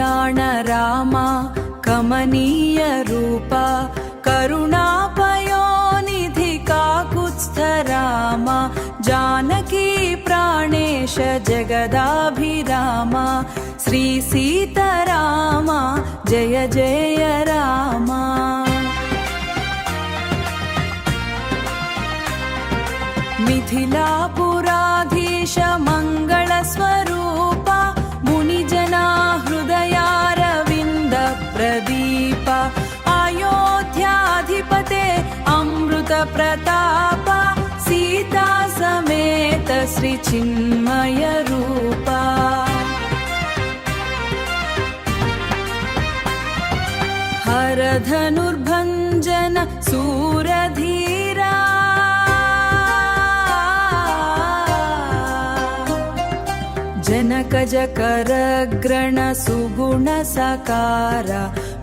कल्याण रामा कमनीय रूपा करुणापयोनिधि काकुत्स्थ रामा जानकी प्राणेश जगदाभिरामा श्री सीतारामा जय जय रामा। मिथिलापुराधीश मङ्गलस्वरूपा मुनिजना हृदयारविन्द प्रदीपा अयोध्याधिपते अमृत प्रतापा सीता समेत श्री चिन्मय रूपा। हर धनुर्भञ्जन सूरधीरा जनकजकरग्रण सुगुण सकार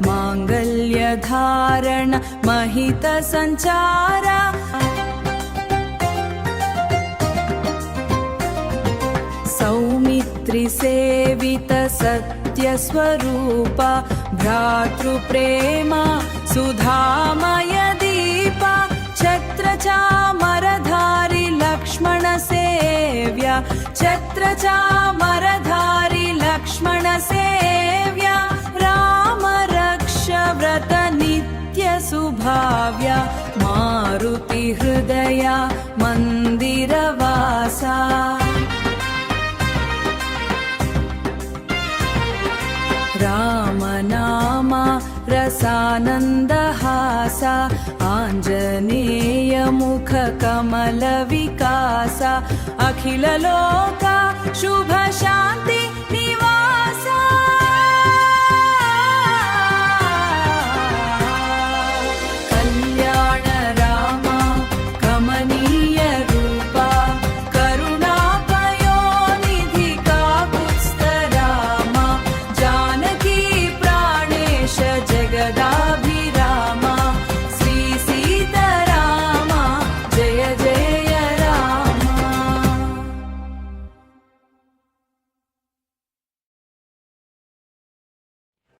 माङ्गल्यधारण महित संचार सौमित्रि सेवित सत्य स्वरूपा भ्रातृप्रेम सुधामय दीपा छत्रचामरधारि लक्ष्मण सेव्या छत्रचामरधारि लक्ष्मण सेव्या राम रक्ष व्रत नित्य सुभाव्या मारुति हृदया मन्दिरवासा। रामनामा रसानन्दहासा आञ्जनेय मुख कमल विकासा अखिल लोका शुभ शान्ति निवासा।